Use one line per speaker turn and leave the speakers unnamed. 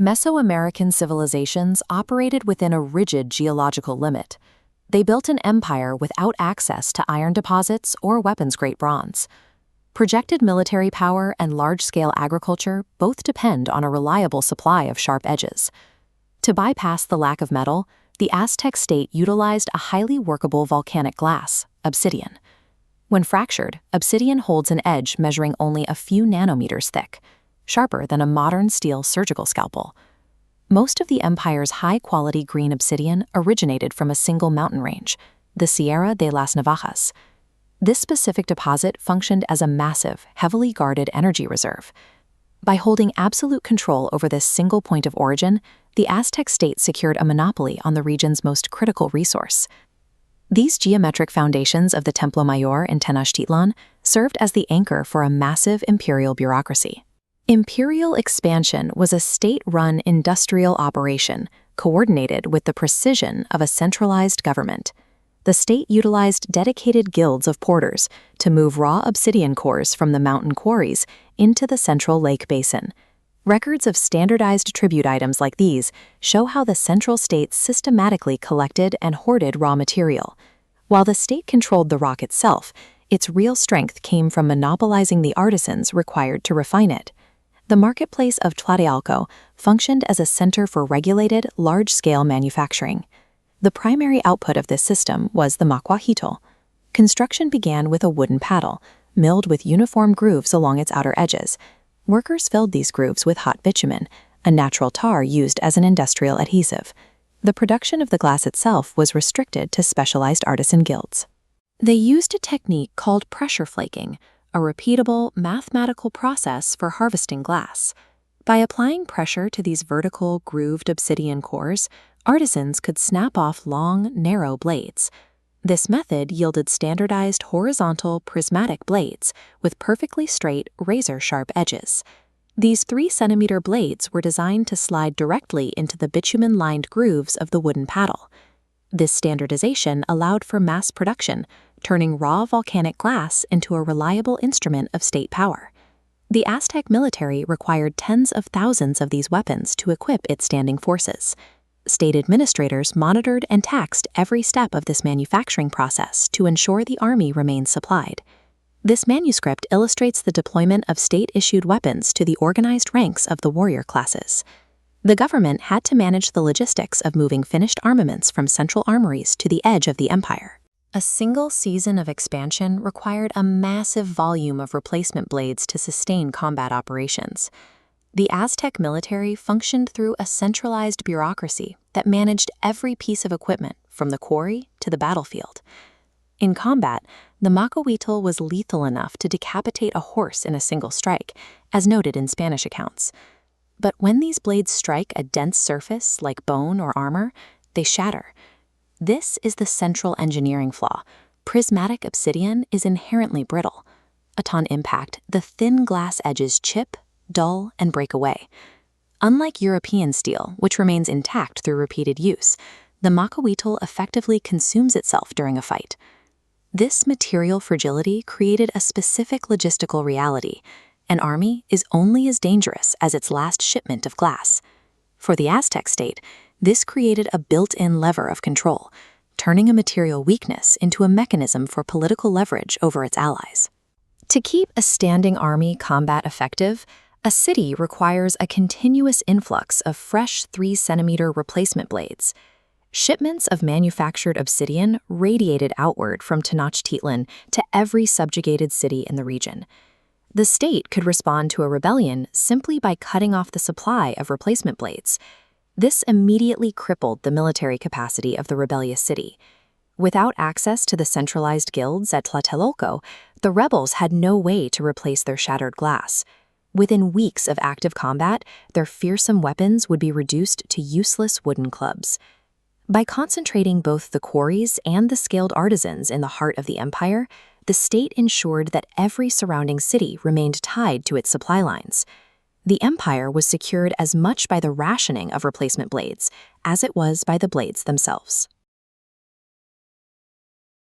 Mesoamerican civilizations operated within a rigid geological limit. They built an empire without access to iron deposits or weapons-grade bronze. Projected military power and large-scale agriculture both depend on a reliable supply of sharp edges. To bypass the lack of metal, the Aztec state utilized a highly workable volcanic glass, obsidian. When fractured, obsidian holds an edge measuring only a few nanometers thick, sharper than a modern steel surgical scalpel. Most of the empire's high-quality green obsidian originated from a single mountain range, the Sierra de las Navajas. This specific deposit functioned as a massive, heavily guarded energy reserve. By holding absolute control over this single point of origin, the Aztec state secured a monopoly on the region's most critical resource. These geometric foundations of the Templo Mayor in Tenochtitlan served as the anchor for a massive imperial bureaucracy. Imperial expansion was a state-run industrial operation coordinated with the precision of a centralized government. The state utilized dedicated guilds of porters to move raw obsidian cores from the mountain quarries into the central lake basin. Records of standardized tribute items like these show how the central state systematically collected and hoarded raw material. While the state controlled the rock itself, its real strength came from monopolizing the artisans required to refine it. The marketplace of Tlatelolco functioned as a center for regulated, large-scale manufacturing. The primary output of this system was the macuahuitl. Construction began with a wooden paddle, milled with uniform grooves along its outer edges. Workers filled these grooves with hot bitumen, a natural tar used as an industrial adhesive. The production of the glass itself was restricted to specialized artisan guilds. They used a technique called pressure flaking, a repeatable, mathematical process for harvesting glass. By applying pressure to these vertical, grooved obsidian cores, artisans could snap off long, narrow blades. This method yielded standardized horizontal, prismatic blades with perfectly straight, razor-sharp edges. These 3-centimeter blades were designed to slide directly into the bitumen-lined grooves of the wooden paddle. This standardization allowed for mass production, turning raw volcanic glass into a reliable instrument of state power. The Aztec military required tens of thousands of these weapons to equip its standing forces. State administrators monitored and taxed every step of this manufacturing process to ensure the army remained supplied. This manuscript illustrates the deployment of state-issued weapons to the organized ranks of the warrior classes. The government had to manage the logistics of moving finished armaments from central armories to the edge of the empire. A single season of expansion required a massive volume of replacement blades to sustain combat operations. The Aztec military functioned through a centralized bureaucracy that managed every piece of equipment from the quarry to the battlefield. In combat, the macuahuitl was lethal enough to decapitate a horse in a single strike, as noted in Spanish accounts. But when these blades strike a dense surface like bone or armor, they shatter. This is the central engineering flaw. Prismatic obsidian is inherently brittle. Upon impact, the thin glass edges chip, dull, and break away. Unlike European steel, which remains intact through repeated use, the macuahuitl effectively consumes itself during a fight. This material fragility created a specific logistical reality. An army is only as dangerous as its last shipment of glass. For the Aztec state, this created a built-in lever of control, turning a material weakness into a mechanism for political leverage over its allies. To keep a standing army combat effective, a city requires a continuous influx of fresh 3-centimeter replacement blades. Shipments of manufactured obsidian radiated outward from Tenochtitlan to every subjugated city in the region. The state could respond to a rebellion simply by cutting off the supply of replacement blades. This immediately crippled the military capacity of the rebellious city. Without access to the centralized guilds at Tlatelolco, the rebels had no way to replace their shattered glass. Within weeks of active combat, their fearsome weapons would be reduced to useless wooden clubs. By concentrating both the quarries and the skilled artisans in the heart of the empire, the state ensured that every surrounding city remained tied to its supply lines. The empire was secured as much by the rationing of replacement blades as it was by the blades themselves.